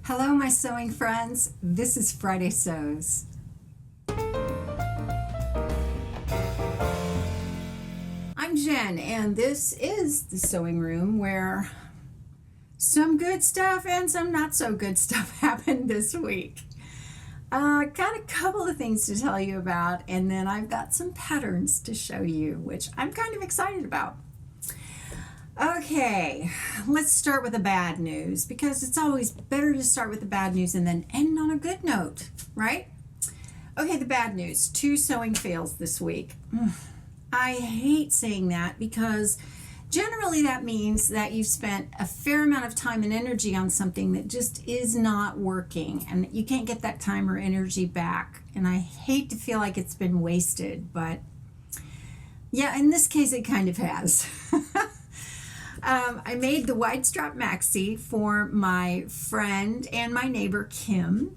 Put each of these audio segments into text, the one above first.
Hello, my sewing friends. This is Friday Sews. I'm Jen, and this is the sewing room where some good stuff and some not so good stuff happened this week. Got a couple of things to tell you about, and then I've got some patterns to show you, which I'm kind of excited about. Okay, let's start with the bad news, because it's always better to start with the bad news and then end on a good note, right? Okay, the bad news, 2 sewing fails this week. I hate saying that because generally that means that you've spent a fair amount of time and energy on something that just is not working, and you can't get that time or energy back. And I hate to feel like it's been wasted, but yeah, in this case it kind of has. I made the wide strap maxi for my friend and my neighbor Kim,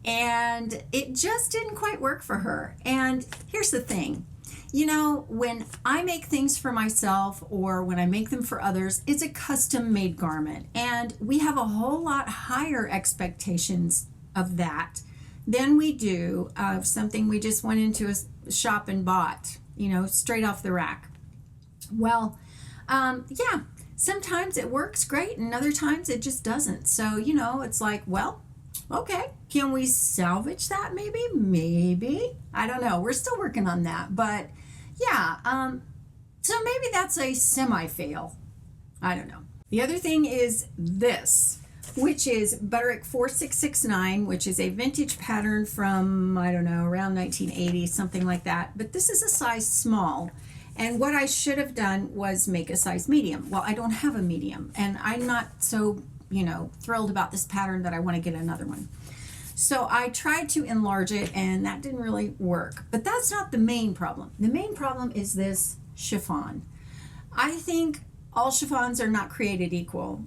and it just didn't quite work for her. And here's the thing, you know, when I make things for myself or when I make them for others, it's a custom made garment, and we have a whole lot higher expectations of that than we do of something we just went into a shop and bought, you know, straight off the rack. Well, yeah, sometimes it works great and other times it just doesn't. So, you know, it's like, well, okay, can we salvage that maybe? Maybe. I don't know. We're still working on that. But yeah, so maybe that's a semi-fail. I don't know. The other thing is this, which is Butterick 4669, which is a vintage pattern from, I don't know, around 1980, something like that. But this is a size small. And what I should have done was make a size medium. Well, I don't have a medium, and I'm not so, you know, thrilled about this pattern that I want to get another one. So I tried to enlarge it, and that didn't really work. But that's not the main problem. The main problem is this chiffon. I think all chiffons are not created equal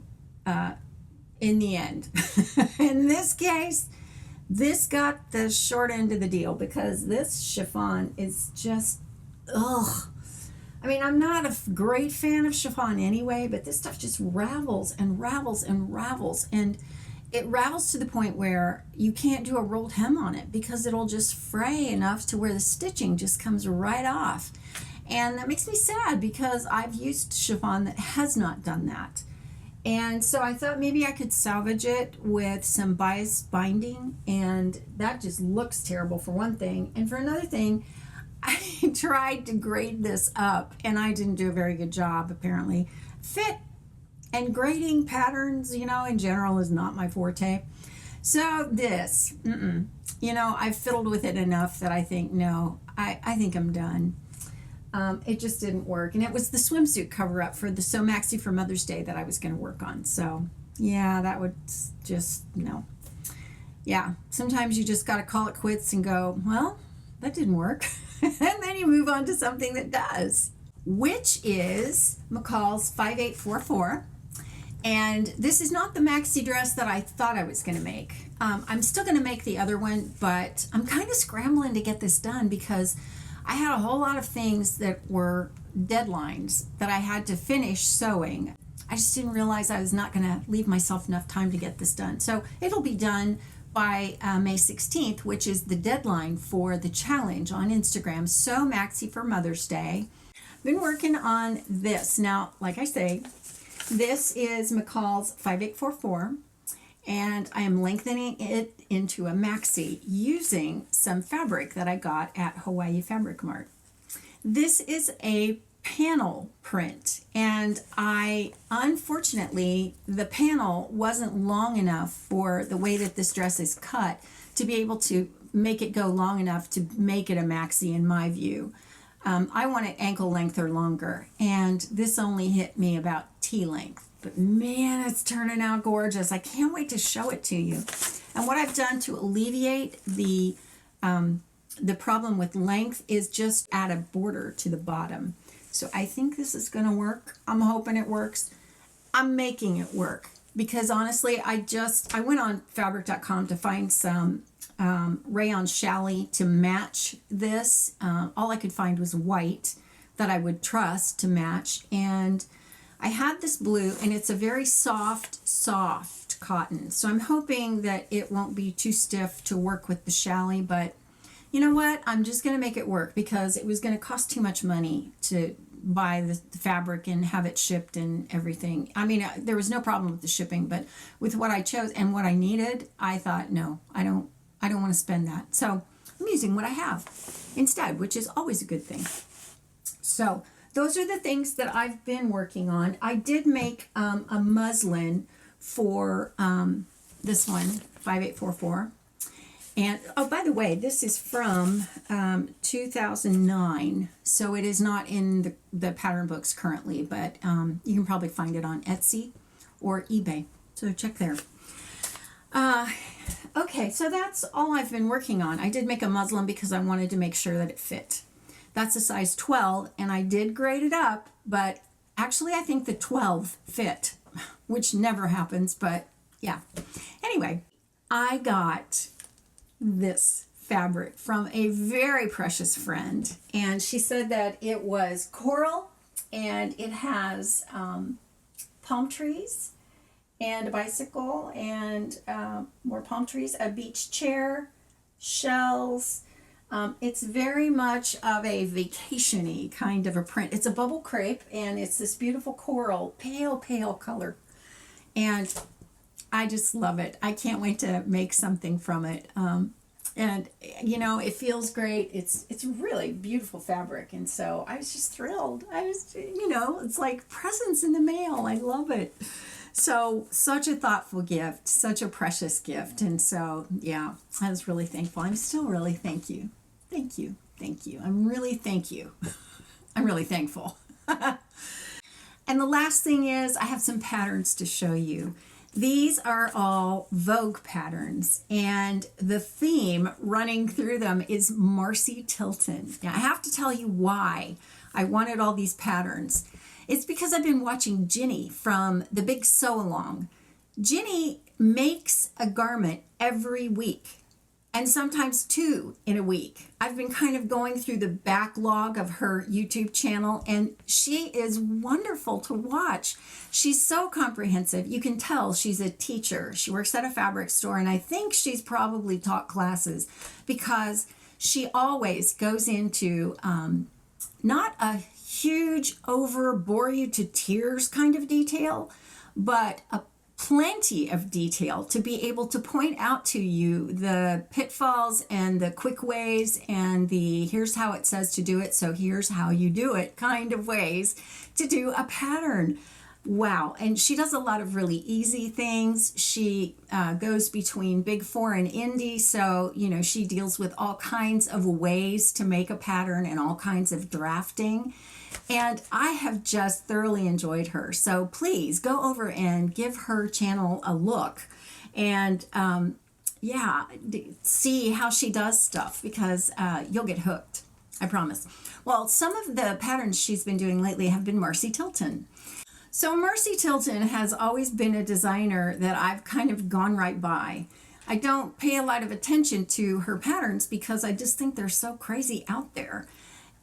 in the end. In this case, this got the short end of the deal because this chiffon is just, ugh. I mean, I'm not a great fan of chiffon anyway, but this stuff just ravels and ravels and ravels. And it ravels to the point where you can't do a rolled hem on it because it'll just fray enough to where the stitching just comes right off. And that makes me sad because I've used chiffon that has not done that. And so I thought maybe I could salvage it with some bias binding, and that just looks terrible for one thing. And for another thing, I tried to grade this up, and I didn't do a very good job, apparently. Fit and grading patterns, you know, in general is not my forte. So this, you know, I've fiddled with it enough that I think, no, I think I'm done. It just didn't work. And it was the swimsuit cover-up for the Sew Maxi for Mother's Day that I was going to work on. So, yeah, that would just, no. Yeah, sometimes you just got to call it quits and go, well, that didn't work. And then you move on to something that does, which is McCall's 5844. And this is not the maxi dress that I thought I was going to make. I'm still going to make the other one, but I'm kind of scrambling to get this done because I had a whole lot of things that were deadlines that I had to finish sewing. I just didn't realize I was not going to leave myself enough time to get this done. So it'll be done by May 16th, which is the deadline for the challenge on Instagram, Sew Maxi for Mother's Day. I've been working on this. Now, like I say, this is McCall's 5844, and I am lengthening it into a maxi using some fabric that I got at Hawaii Fabric Mart. This is a panel print, and unfortunately the panel wasn't long enough for the way that this dress is cut to be able to make it go long enough to make it a maxi in my view. I want it ankle length or longer, and this only hit me about T length, but man, it's turning out gorgeous. I can't wait to show it to you. And what I've done to alleviate the problem with length is just add a border to the bottom. So I think this is going to work. I'm hoping it works. I'm making it work because honestly, I went on fabric.com to find some rayon challis to match this. All I could find was white that I would trust to match. And I had this blue, and it's a very soft cotton. So I'm hoping that it won't be too stiff to work with the challis, but you know what? I'm just going to make it work because it was going to cost too much money to buy the fabric and have it shipped and everything. I mean, there was no problem with the shipping, but with what I chose and what I needed, I thought, no, I don't want to spend that. So I'm using what I have instead, which is always a good thing. So those are the things that I've been working on. I did make a muslin for this one, 5844. And, oh, by the way, this is from 2009, so it is not in the pattern books currently, but you can probably find it on Etsy or eBay, so check there. Okay, so that's all I've been working on. I did make a muslin because I wanted to make sure that it fit. That's a size 12, and I did grade it up, but actually I think the 12 fit, which never happens, but yeah. Anyway, I got this fabric from a very precious friend, and she said that it was coral and it has palm trees and a bicycle and more palm trees, a beach chair, shells. It's very much of a vacation-y kind of a print. It's a bubble crepe and it's this beautiful coral, pale color, and I just love it. I can't wait to make something from it. And you know, it feels great. It's really beautiful fabric, and so I was just thrilled. I was, you know, it's like presents in the mail. I love it. So such a thoughtful gift, such a precious gift, and so yeah, I was really thankful. I'm still really thank you. I'm really thank you. I'm really thankful. And the last thing is I have some patterns to show you. These are all Vogue patterns, and the theme running through them is Marcy Tilton. Now, I have to tell you why I wanted all these patterns. It's because I've been watching Ginny from the Big Sew Along. Ginny makes a garment every week, and sometimes two in a week. I've been kind of going through the backlog of her YouTube channel, and she is wonderful to watch. She's so comprehensive. You can tell she's a teacher. She works at a fabric store, and I think she's probably taught classes because she always goes into not a huge bore you to tears kind of detail, but a plenty of detail to be able to point out to you the pitfalls and the quick ways and the here's how it says to do it, so here's how you do it kind of ways to do a pattern. Wow. And she does a lot of really easy things. She goes between big four and indie, so you know, she deals with all kinds of ways to make a pattern and all kinds of drafting. And I have just thoroughly enjoyed her. So please go over and give her channel a look and see how she does stuff, because you'll get hooked. I promise. Well, some of the patterns she's been doing lately have been Marcy Tilton. So Marcy Tilton has always been a designer that I've kind of gone right by. I don't pay a lot of attention to her patterns because I just think they're so crazy out there.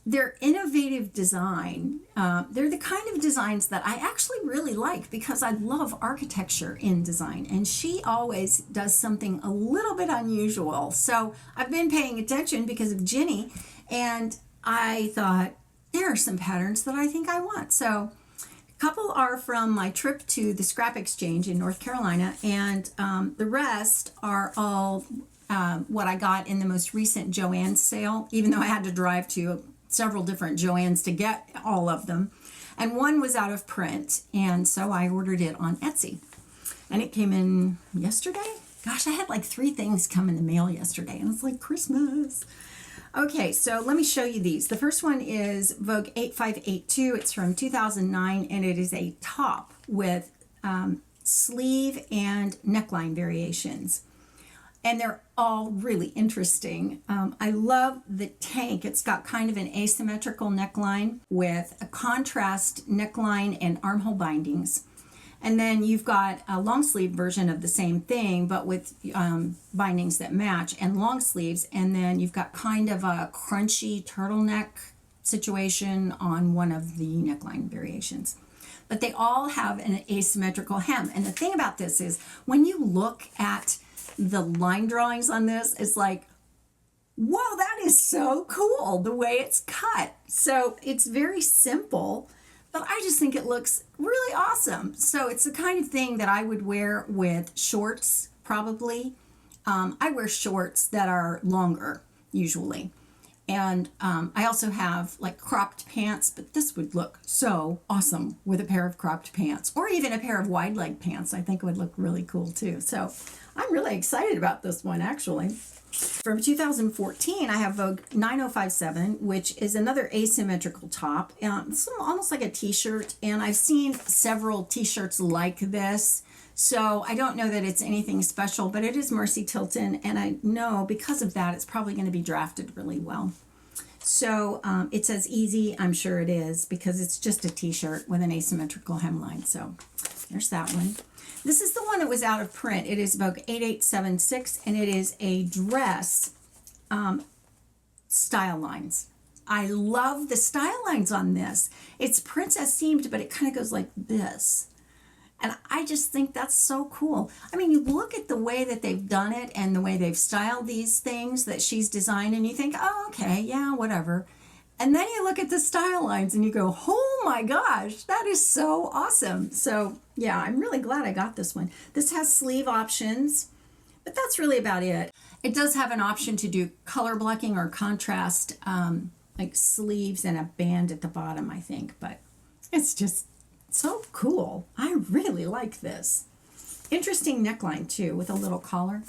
They're innovative design. They're the kind of designs that I actually really like because I love architecture in design, and she always does something a little bit unusual. So I've been paying attention because of Ginny, and I thought there are some patterns that I think I want. So a couple are from my trip to the scrap exchange in North Carolina, and the rest are all what I got in the most recent Joann's sale, even though I had to drive to several different Joann's to get all of them. And one was out of print, and so I ordered it on Etsy. And it came in yesterday? Gosh, I had like 3 things come in the mail yesterday, and it's like Christmas. Okay, so let me show you these. The first one is Vogue 8582. It's from 2009, and it is a top with sleeve and neckline variations. And they're all really interesting. I love the tank. It's got kind of an asymmetrical neckline with a contrast neckline and armhole bindings. And then you've got a long sleeve version of the same thing, but with bindings that match and long sleeves. And then you've got kind of a crunchy turtleneck situation on one of the neckline variations. but they all have an asymmetrical hem. And the thing about this is when you look at the line drawings on this, it's like, whoa, that is so cool the way it's cut. So it's very simple, but I just think it looks really awesome. So it's the kind of thing that I would wear with shorts, probably. I wear shorts that are longer, usually. And I also have like cropped pants, but this would look so awesome with a pair of cropped pants, or even a pair of wide leg pants. I think it would look really cool too. So I'm really excited about this one, actually. From 2014, I have Vogue 9057, which is another asymmetrical top. It's almost like a t-shirt, and I've seen several t-shirts like this. So I don't know that it's anything special, but it is Marcy Tilton, and I know because of that, it's probably going to be drafted really well. So it says easy. I'm sure it is, because it's just a t-shirt with an asymmetrical hemline. So there's that one. This is the one that was out of print. It is Vogue 8876, and it is a dress style lines. I love the style lines on this. It's princess themed, but it kind of goes like this. And I just think that's so cool. I mean, you look at the way that they've done it and the way they've styled these things that she's designed, and you think, oh, okay, yeah, whatever. And then you look at the style lines and you go, oh my gosh, that is so awesome. So yeah, I'm really glad I got this one. This has sleeve options, but that's really about it. It does have an option to do color blocking or contrast, like sleeves and a band at the bottom, I think, but it's just so cool. I really like this. Interesting neckline too, with a little collar.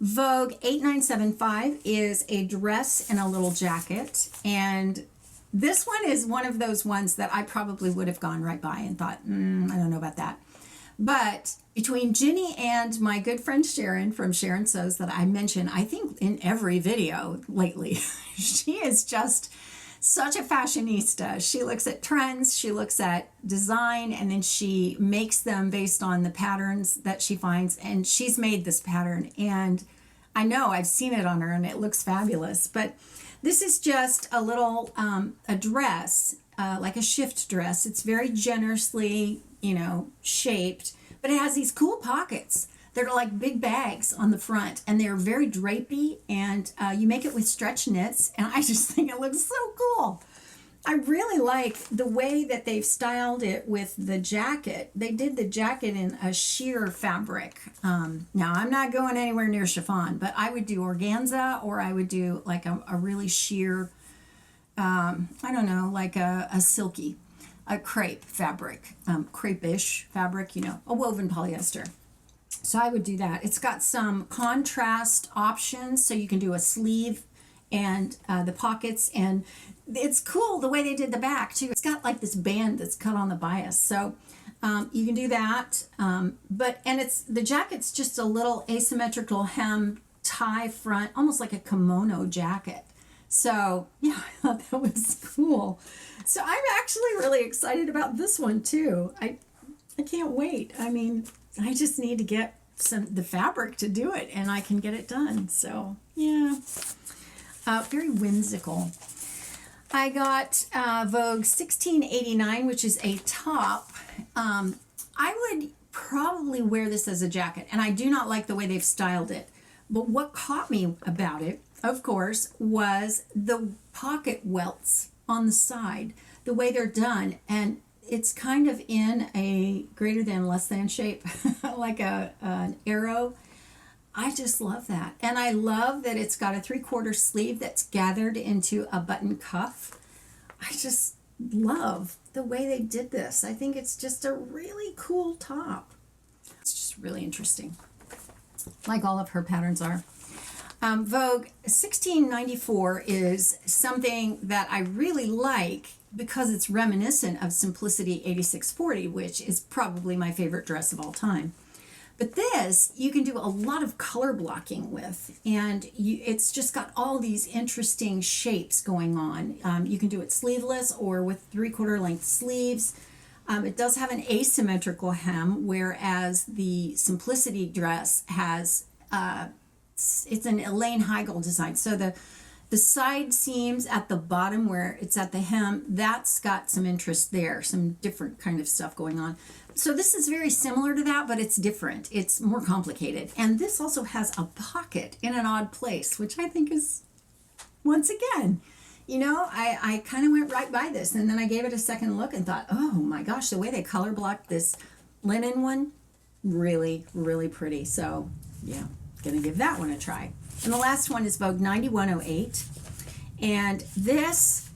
Vogue 8975 is a dress and a little jacket, and this one is one of those ones that I probably would have gone right by and thought, I don't know about that. But between Ginny and my good friend Sharon from Sharon Sews, that I mention, I think in every video lately, she is just such a fashionista. She looks at trends, she looks at design, and then she makes them based on the patterns that she finds. And she's made this pattern, and I know I've seen it on her and it looks fabulous. But this is just a little a dress, like a shift dress. It's very generously, shaped, but it has these cool pockets. They're like big bags on the front, and they're very drapey, and you make it with stretch knits, and I just think it looks so cool. I really like the way that they've styled it with the jacket. They did the jacket in a sheer fabric. Now, I'm not going anywhere near chiffon, but I would do organza, or I would do like a really sheer, I don't know, like a silky, a crepe fabric, crepe-ish fabric, a woven polyester. So I would do that. It's got some contrast options, so you can do a sleeve and the pockets, and it's cool the way they did the back too. It's got like this band that's cut on the bias, so you can do that. And it's the jacket's just a little asymmetrical hem tie front, almost like a kimono jacket. So yeah, I thought that was cool. So I'm actually really excited about this one too. I can't wait. I mean, I just need to get the fabric to do it, and I can get it done. So yeah, very whimsical. I got Vogue 1689, which is a top. I would probably wear this as a jacket, and I do not like the way they've styled it. But what caught me about it, of course, was the pocket welts on the side, the way they're done, and it's kind of in a greater than, less than shape, like an arrow. I just love that. And I love that it's got a 3/4 sleeve that's gathered into a button cuff. I just love the way they did this. I think it's just a really cool top. It's just really interesting, like all of her patterns are. Vogue 1694 is something that I really like because it's reminiscent of Simplicity 8640, which is probably my favorite dress of all time. But this, you can do a lot of color blocking with, and it's just got all these interesting shapes going on. You can do it sleeveless or with 3/4 length sleeves. It does have an asymmetrical hem, whereas the Simplicity dress has, it's an Elaine Heigl design. So The side seams at the bottom where it's at the hem, that's got some interest there, some different kind of stuff going on. So this is very similar to that, but it's different. It's more complicated. And this also has a pocket in an odd place, which I think is, once again, you know, I kind of went right by this, and then I gave it a second look and thought, oh my gosh, the way they color blocked this linen one, really, really pretty. So yeah, gonna give that one a try. And the last one is Vogue 9108. And this,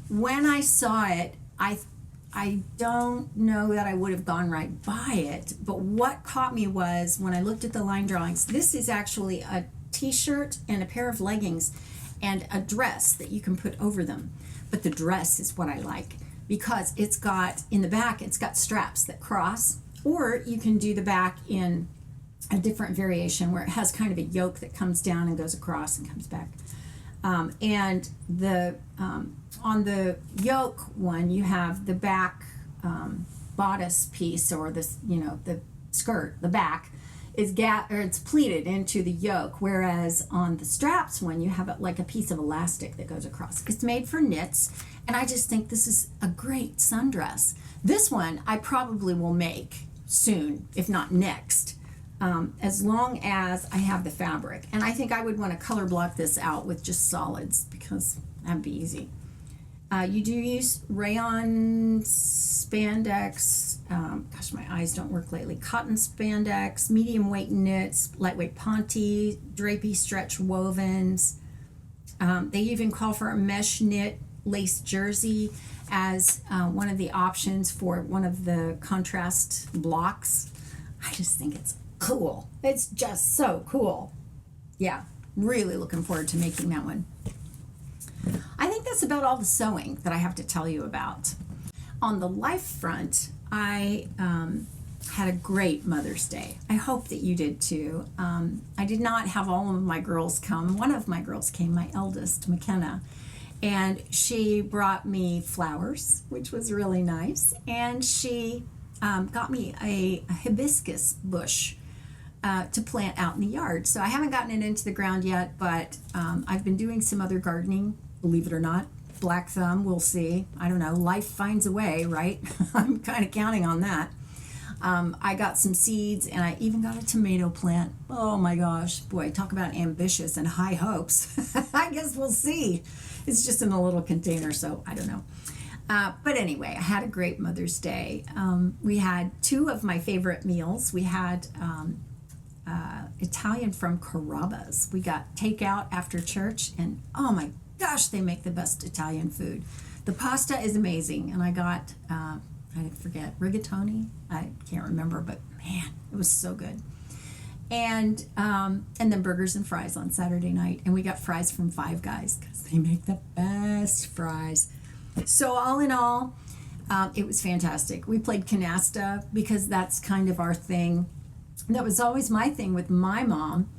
when I saw it, I don't know that I would have gone right by it, but what caught me was when I looked at the line drawings, this is actually a t-shirt and a pair of leggings and a dress that you can put over them. But the dress is what I like because it's got, in the back, it's got straps that cross, or you can do the back in a different variation where it has kind of a yoke that comes down and goes across and comes back. And on the yoke one, you have the back bodice piece, or this, you know, the skirt, the back is it's pleated into the yoke, whereas on the straps one, you have it like a piece of elastic that goes across. It's made for knits, and I just think this is a great sundress. This one I probably will make soon, if not next. As long as I have the fabric. And I think I would want to color block this out with just solids because that'd be easy. You do use rayon spandex, gosh, my eyes don't work lately, cotton spandex, medium weight knits, lightweight ponte, drapey stretch wovens. They even call for a mesh knit lace jersey as one of the options for one of the contrast blocks. I just think it's cool. It's just so cool. Yeah, really looking forward to making that one. I think that's about all the sewing that I have to tell you about. On the life front, I had a great Mother's Day. I hope that you did too. I did not have all of my girls come. One of my girls came, my eldest, McKenna, and she brought me flowers, which was really nice, and she got me a hibiscus bush to plant out in the yard. So I haven't gotten it into the ground yet, but I've been doing some other gardening, believe it or not. Black thumb, we'll see. I don't know. Life finds a way, right? I'm kind of counting on that. I got some seeds, and I even got a tomato plant. Oh my gosh, boy, talk about ambitious and high hopes. I guess we'll see. It's just in a little container, so I don't know. But anyway, I had a great Mother's Day. We had two of my favorite meals. We had Italian from Carrabba's. We got takeout after church, and oh my gosh, they make the best Italian food. The pasta is amazing, and I got, I forget, rigatoni? I can't remember, but man, it was so good. And then burgers and fries on Saturday night, and we got fries from Five Guys because they make the best fries. So all in all, it was fantastic. We played canasta because that's kind of our thing. That was always my thing with my mom,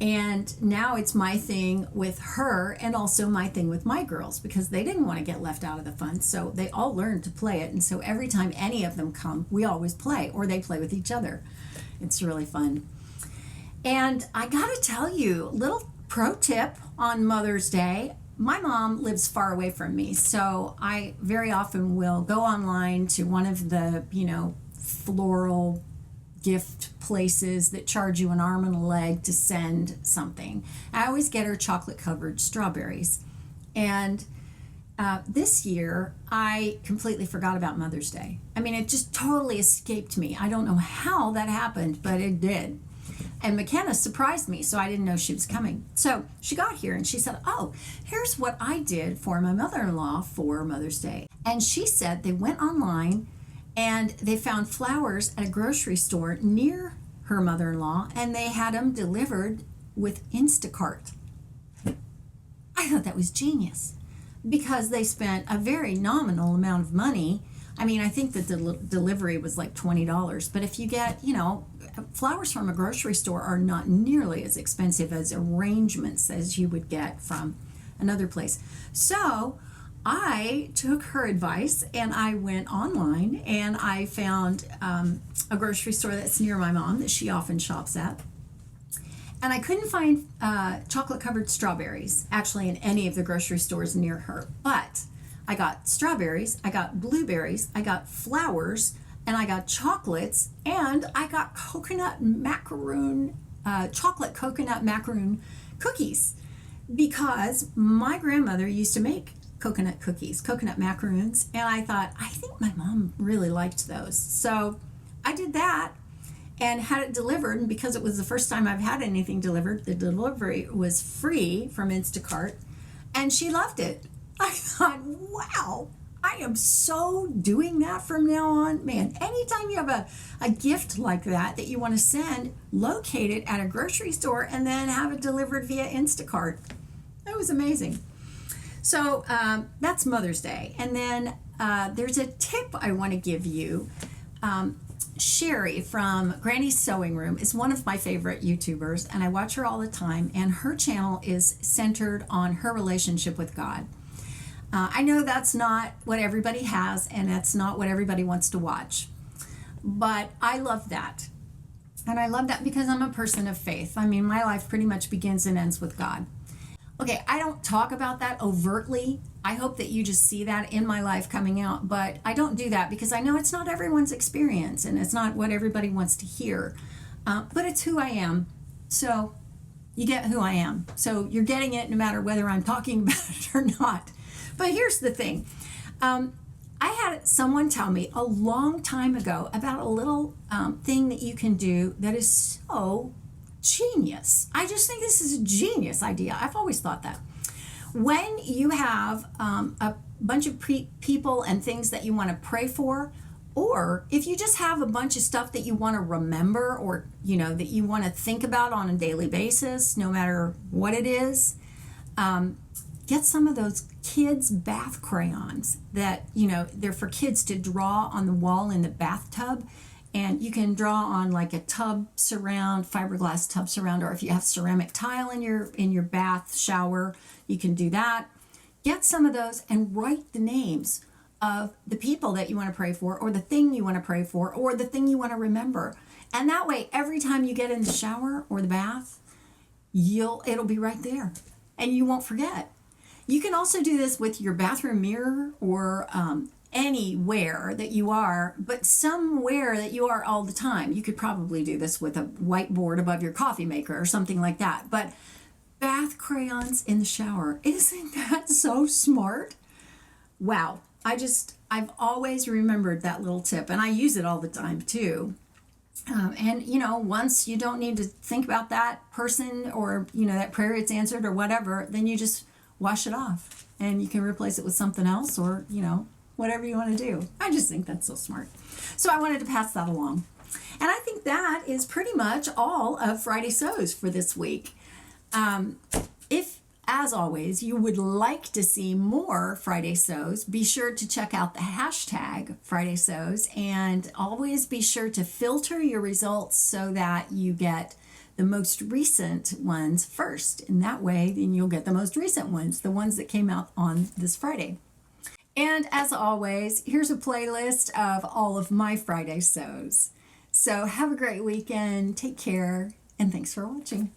and now it's my thing with her, and also my thing with my girls because they didn't want to get left out of the fun, so they all learned to play it. And so every time any of them come, we always play, or they play with each other. It's really fun. And I gotta tell you, little pro tip on Mother's Day. My mom lives far away from me, so I very often will go online to one of the, floral gift places that charge you an arm and a leg to send something. I always get her chocolate-covered strawberries. And this year, I completely forgot about Mother's Day. I mean, it just totally escaped me. I don't know how that happened, but it did. And McKenna surprised me, so I didn't know she was coming. So she got here and she said, oh, here's what I did for my mother-in-law for Mother's Day. And she said they went online and they found flowers at a grocery store near her mother-in-law, and they had them delivered with Instacart. I thought that was genius because they spent a very nominal amount of money. I mean, I think the delivery was like $20, but if you get, flowers from a grocery store are not nearly as expensive as arrangements as you would get from another place. So I took her advice and I went online and I found a grocery store that's near my mom that she often shops at. And I couldn't find chocolate covered strawberries actually in any of the grocery stores near her. But I got strawberries, I got blueberries, I got flowers, and I got chocolates, and I got chocolate coconut macaroon cookies, because my grandmother used to make coconut cookies, coconut macaroons, and I thought, I think my mom really liked those. So I did that and had it delivered, and because it was the first time I've had anything delivered, the delivery was free from Instacart, and she loved it. I thought, wow, I am so doing that from now on. Man, anytime you have a gift like that you want to send, locate it at a grocery store and then have it delivered via Instacart. That was amazing. So that's Mother's Day. And then there's a tip I want to give you. Sherry from Granny's Sewing Room is one of my favorite YouTubers, and I watch her all the time, and her channel is centered on her relationship with God. I know that's not what everybody has, and that's not what everybody wants to watch, but I love that. And I love that because I'm a person of faith. I mean, my life pretty much begins and ends with God. Okay, I don't talk about that overtly. I hope that you just see that in my life coming out, but I don't do that because I know it's not everyone's experience, and it's not what everybody wants to hear, but it's who I am. So you get who I am. So you're getting it no matter whether I'm talking about it or not. But here's the thing. I had someone tell me a long time ago about a little thing that you can do that is so genius. I just think this is a genius idea. I've always thought that. When you have a bunch of people and things that you want to pray for, or if you just have a bunch of stuff that you want to remember, or that you want to think about on a daily basis, no matter what it is, get some of those kids' bath crayons that, they're for kids to draw on the wall in the bathtub. And you can draw on like a tub surround, fiberglass tub surround, or if you have ceramic tile in your bath shower, you can do that. Get some of those and write the names of the people that you want to pray for, or the thing you want to pray for, or the thing you want to remember. And that way, every time you get in the shower or the bath, it'll be right there, and you won't forget. You can also do this with your bathroom mirror, or anywhere that you are, but somewhere that you are all the time. You could probably do this with a whiteboard above your coffee maker or something like that. But bath crayons in the shower, isn't that so smart? Wow. I've always remembered that little tip, and I use it all the time too. And once you don't need to think about that person, or that prayer gets answered or whatever, then you just wash it off and you can replace it with something else, or whatever you want to do. I just think that's so smart. So I wanted to pass that along. And I think that is pretty much all of Friday Sews for this week. If, as always, you would like to see more Friday Sews, be sure to check out the hashtag Friday Sews, and always be sure to filter your results so that you get the most recent ones first. And that way, then you'll get the most recent ones, the ones that came out on this Friday. And as always, here's a playlist of all of my Friday Sews. So have a great weekend, take care, and thanks for watching.